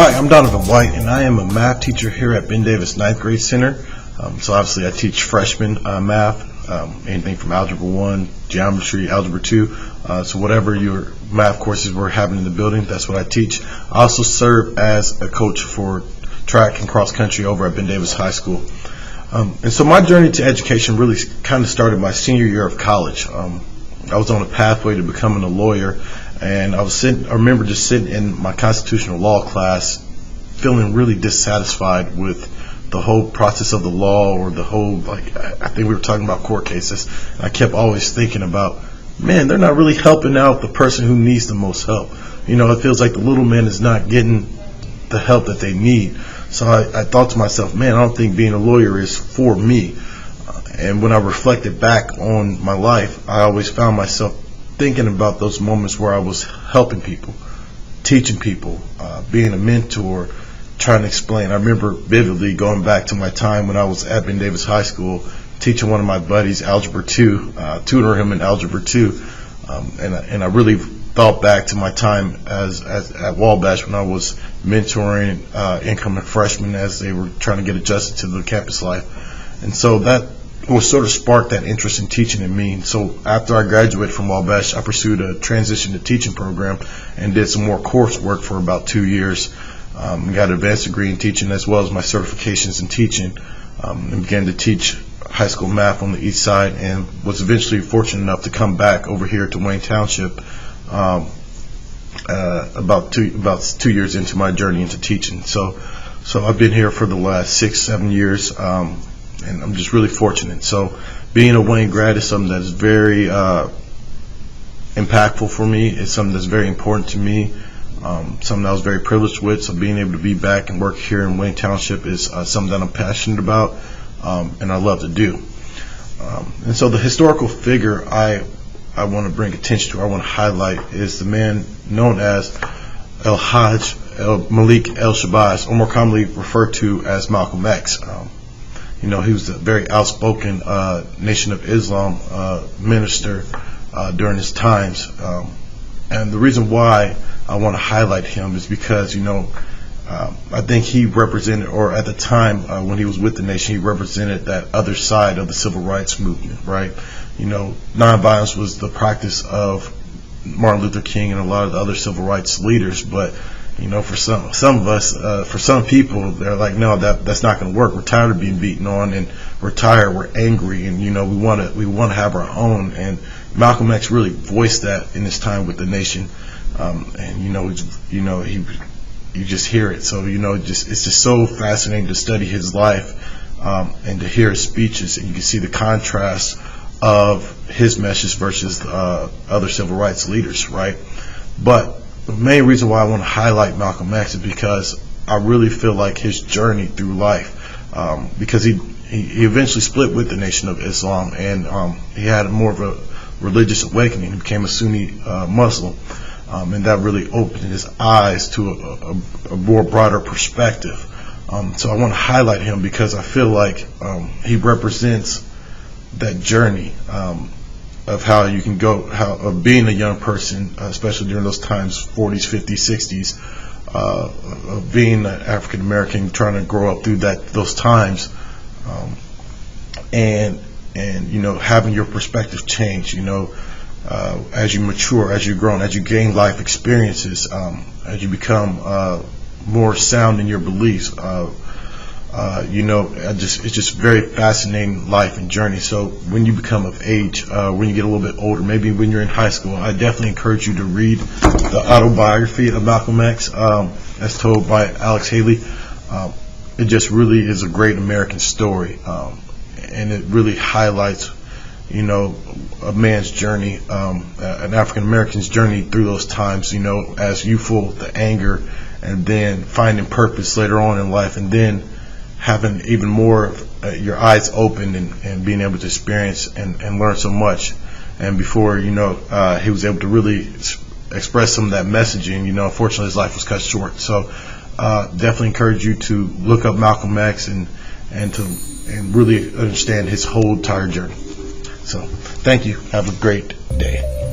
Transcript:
Hi, I'm Donovan White, and I am a math teacher here at Ben Davis Ninth Grade Center. So obviously I teach freshman math, anything from Algebra 1, Geometry, Algebra 2. So whatever your math courses we're having in the building, that's what I teach. I also serve as a coach for track and cross country over at Ben Davis High School. And so my journey to education really kind of started my senior year of college. I was on a pathway to becoming a lawyer, and I remember just sitting in my constitutional law class feeling really dissatisfied with the whole process of the law, or the whole, I think we were talking about court cases. I kept always thinking about, man, they're not really helping out the person who needs the most help. You know, it feels like the little man is not getting the help that they need. So I thought to myself, man, I don't think being a lawyer is for me. And when I reflected back on my life, I always found myself thinking about those moments where I was helping people, teaching people, being a mentor, trying to explain. I remember vividly going back to my time when I was at Ben Davis High School, teaching one of my buddies Algebra 2, tutoring him in Algebra 2, and I really thought back to my time at Wabash when I was mentoring incoming freshmen as they were trying to get adjusted to the campus life. And so that was sort of sparked that interest in teaching in me. So after I graduated from Wabash, I pursued a transition to teaching program and did some more coursework for about 2 years. Got an advanced degree in teaching as well as my certifications in teaching, and began to teach high school math on the east side, and was eventually fortunate enough to come back over here to Wayne Township about 2 years into my journey into teaching. So I've been here for the last 6-7 years, and I'm just really fortunate. So being a Wayne grad is something that is very impactful for me. It's something that's very important to me, something that I was very privileged with. So being able to be back and work here in Wayne Township is something that I'm passionate about, and I love to do. And so the historical figure I want to bring attention to, I want to highlight, is the man known as El-Hajj Malik El-Shabazz, or more commonly referred to as Malcolm X. You know, he was a very outspoken Nation of Islam minister during his times. And the reason why I want to highlight him is because, you know, I think he represented, or at the time when he was with the nation, he represented that other side of the civil rights movement, right? You know, nonviolence was the practice of Martin Luther King and a lot of the other civil rights leaders, but you know, for some of us, for some people, they're like, no, that's not going to work. We're tired of being beaten on, and we're tired. We're angry, and you know, we want to have our own. And Malcolm X really voiced that in his time with the nation, and you know, you just hear it. So you know, it's just so fascinating to study his life and to hear his speeches, and you can see the contrast of his message versus other civil rights leaders, right? But the main reason why I want to highlight Malcolm X is because I really feel like his journey through life, because he eventually split with the Nation of Islam, and he had more of a religious awakening. He became a Sunni Muslim, and that really opened his eyes to a more broader perspective. So I want to highlight him because I feel like he represents that journey of how you can go, of being a young person, especially during those times, 40s, 50s, 60s, of being an African American, trying to grow up through those times, and you know, having your perspective change. You know, as you mature, as you grow, as you gain life experiences, as you become more sound in your beliefs. You know, it's just very fascinating life and journey. So when you become of age, when you get a little bit older, maybe when you're in high school, I definitely encourage you to read the autobiography of Malcolm X, as told by Alex Haley. It just really is a great American story, and it really highlights, you know, a man's journey, an African American's journey through those times, you know, as youthful, the anger, and then finding purpose later on in life, and then having even more your eyes opened and being able to experience and learn so much. And before, you know, he was able to really express some of that messaging, you know, unfortunately his life was cut short. So definitely encourage you to look up Malcolm X and really understand his whole entire journey. So thank you. Have a great day.